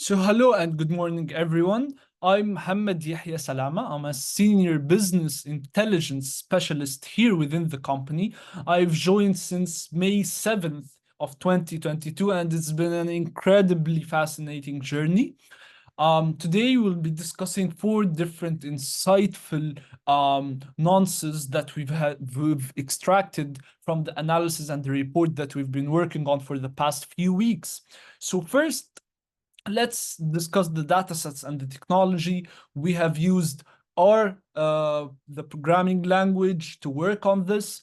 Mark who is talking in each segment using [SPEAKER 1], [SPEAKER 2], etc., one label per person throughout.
[SPEAKER 1] So hello and good morning, everyone. I'm Mohamed Yehia Salama. I'm a senior business intelligence specialist here within the company. I've joined since May 7th of 2022, and it's been an incredibly fascinating journey. Today we'll be discussing four different insightful nonsense that we've extracted from the analysis and the report that we've been working on for the past few weeks. So first, let's discuss the datasets and the technology. We have used the programming language to work on this.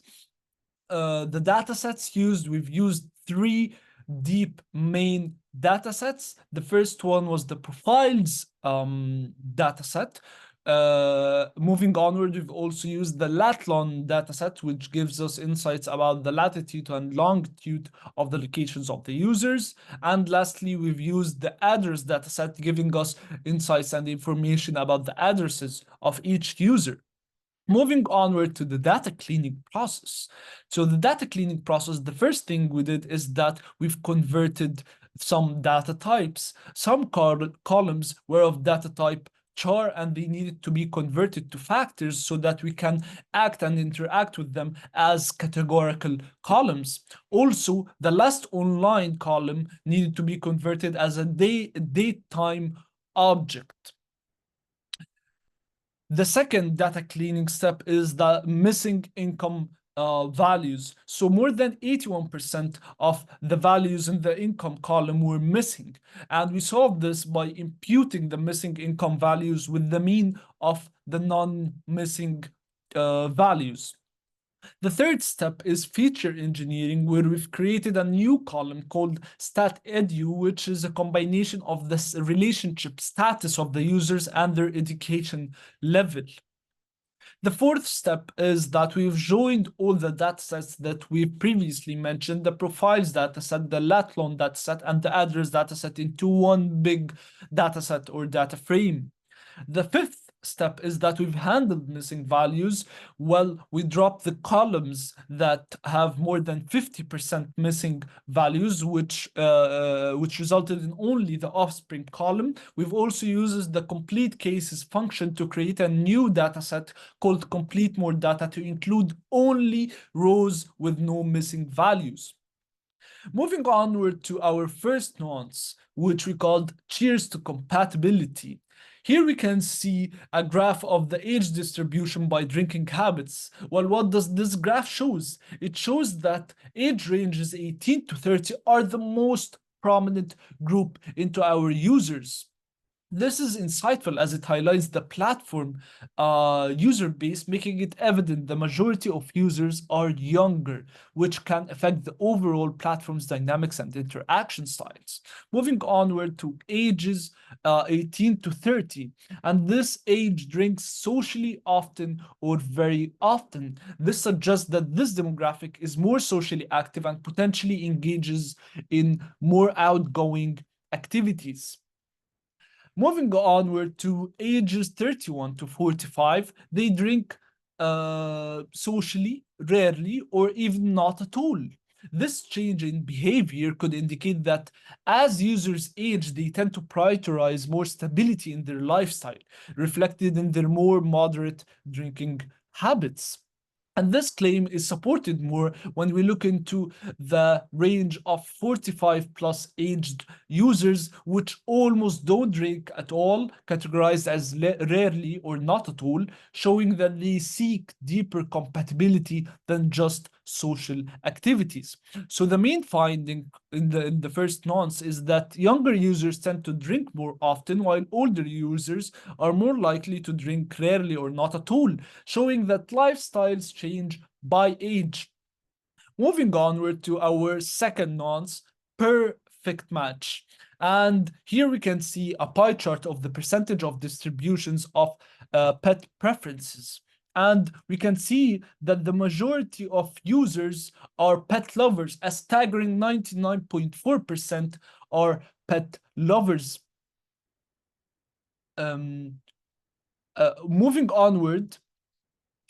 [SPEAKER 1] The datasets used, we've used three deep main datasets. The first one was the profiles dataset. Moving onward, we've also used the Latlon dataset, which gives us insights about the latitude and longitude of the locations of the users. And lastly, we've used the address dataset, giving us insights and information about the addresses of each user. Moving onward to the data cleaning process. So the data cleaning process, the first thing we did is that we've converted some data types. Some columns were of data type char and they needed to be converted to factors so that we can act and interact with them as categorical columns. Also, the last online column needed to be converted as a date time object. The second data cleaning step is the missing income values. So more than 81% of the values in the income column were missing. And we solved this by imputing the missing income values with the mean of the non-missing values. The third step is feature engineering, where we've created a new column called StatEdu, which is a combination of the relationship status of the users and their education level. The fourth step is that we've joined all the datasets that we previously mentioned, the profiles dataset, the Latlon dataset, and the address dataset into one big dataset or data frame. The fifth step is that we've handled missing values. Well, we dropped the columns that have more than 50% missing values, which resulted in only the offspring column. We've also used the complete cases function to create a new dataset called complete more data to include only rows with no missing values. Moving onward to our first nuance, which we called cheers to compatibility. Here we can see a graph of the age distribution by drinking habits. Well, what does this graph shows? It shows that age ranges 18 to 30 are the most prominent group into our users. This is insightful as it highlights the platform user base, making it evident the majority of users are younger, which can affect the overall platform's dynamics and interaction styles. Moving onward to ages 18 to 30, and this age drinks socially often or very often. This suggests that this demographic is more socially active and potentially engages in more outgoing activities. Moving onward to ages 31 to 45, they drink socially, rarely, or even not at all. This change in behavior could indicate that as users age, they tend to prioritize more stability in their lifestyle, reflected in their more moderate drinking habits. And this claim is supported more when we look into the range of 45 plus aged users, which almost don't drink at all, categorized as rarely or not at all, showing that they seek deeper compatibility than just social activities. So the main finding in the first nonce is that younger users tend to drink more often, while older users are more likely to drink rarely or not at all, showing that lifestyles change by age. Moving onward to our second nonce, perfect match. And here we can see a pie chart of the percentage of distributions of pet preferences. And we can see that the majority of users are pet lovers, a staggering 99.4% are pet lovers. Moving onward,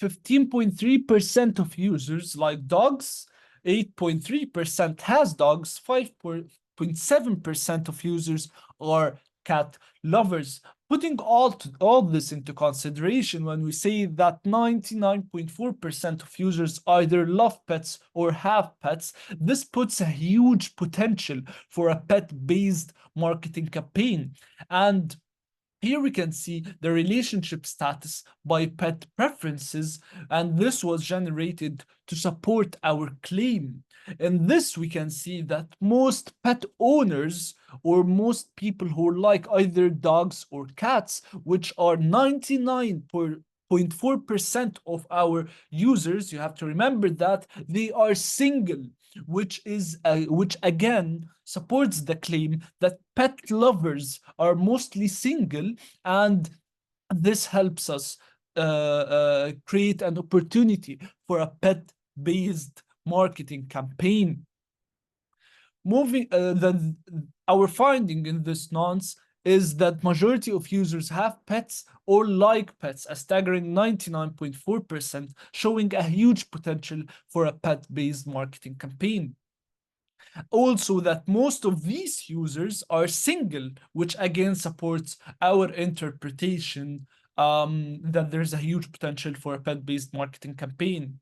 [SPEAKER 1] 15.3% of users like dogs, 8.3% has dogs, 5.7% of users are cat lovers. Putting all this into consideration, when we say that 99.4% of users either love pets or have pets, this puts a huge potential for a pet-based marketing campaign. And here we can see the relationship status by pet preferences, and this was generated to support our claim. In this, we can see that most pet owners, or most people who like either dogs or cats, which are 99.4% of our users, you have to remember that they are single, which again supports the claim that pet lovers are mostly single, and this helps us create an opportunity for a pet-based marketing campaign. Our finding in this nonce is that majority of users have pets or like pets, a staggering 99.4%, showing a huge potential for a pet-based marketing campaign. Also, that most of these users are single, which again supports our interpretation that there's a huge potential for a pet-based marketing campaign.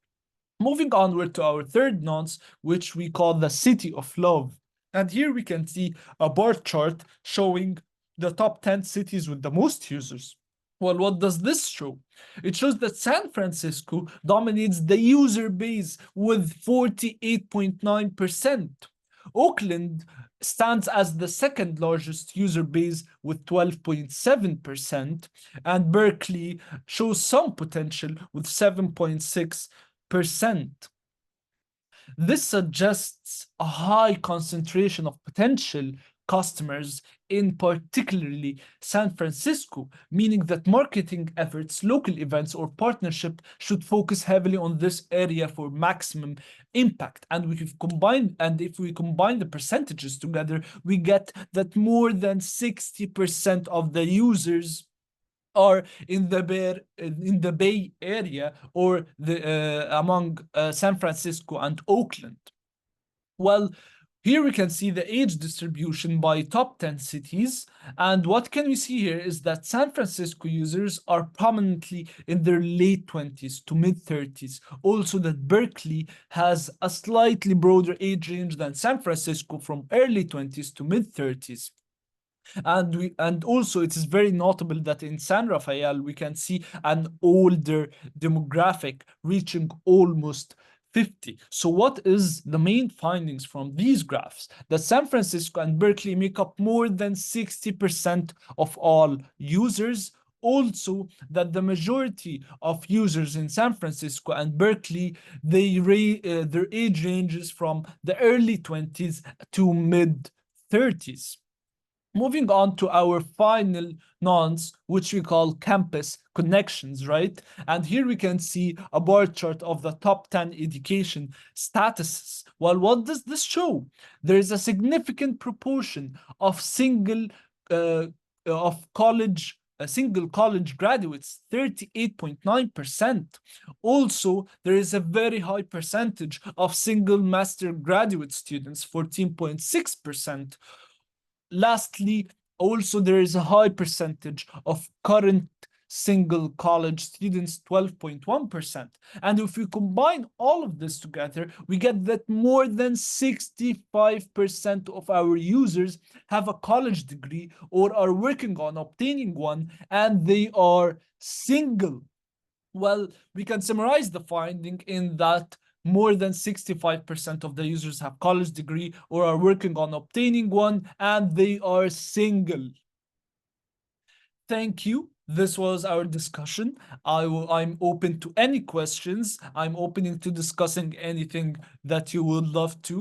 [SPEAKER 1] Moving onward to our third nonce, which we call the city of love. And here we can see a bar chart showing the top 10 cities with the most users. Well, what does this show? It shows that San Francisco dominates the user base with 48.9%. Oakland stands as the second largest user base with 12.7%, and Berkeley shows some potential with 7.6%. This suggests a high concentration of potential customers in particularly San Francisco, meaning that marketing efforts, local events, or partnership should focus heavily on this area for maximum impact. And if we combine the percentages together, we get that more than 60% of the users are in the Bay Area, or among San Francisco and Oakland. Well, here we can see the age distribution by top 10 cities. And what can we see here is that San Francisco users are prominently in their late 20s to mid 30s. Also, that Berkeley has a slightly broader age range than San Francisco, from early 20s to mid 30s. And also it is very notable that in San Rafael we can see an older demographic reaching almost 50. So what is the main findings from these graphs? That San Francisco and Berkeley make up more than 60% of all users. Also, that the majority of users in San Francisco and Berkeley, their age ranges from the early 20s to mid 30s. Moving on to our final nonce, which we call campus connections, right? And here we can see a bar chart of the top 10 education statuses. Well, what does this show? There is a significant proportion of single college graduates, 38.9%. Also, there is a very high percentage of single master graduate students, 14.6%. Lastly, also there is a high percentage of current single college students, 12.1%. And if we combine all of this together, we get that more than 65% of our users have a college degree or are working on obtaining one, and they are single. Well, we can summarize the finding in that more than 65% of the users have college degree or are working on obtaining one, and they are single. Thank you. This was our discussion. I'm open to any questions. I'm open to discussing anything that you would love to.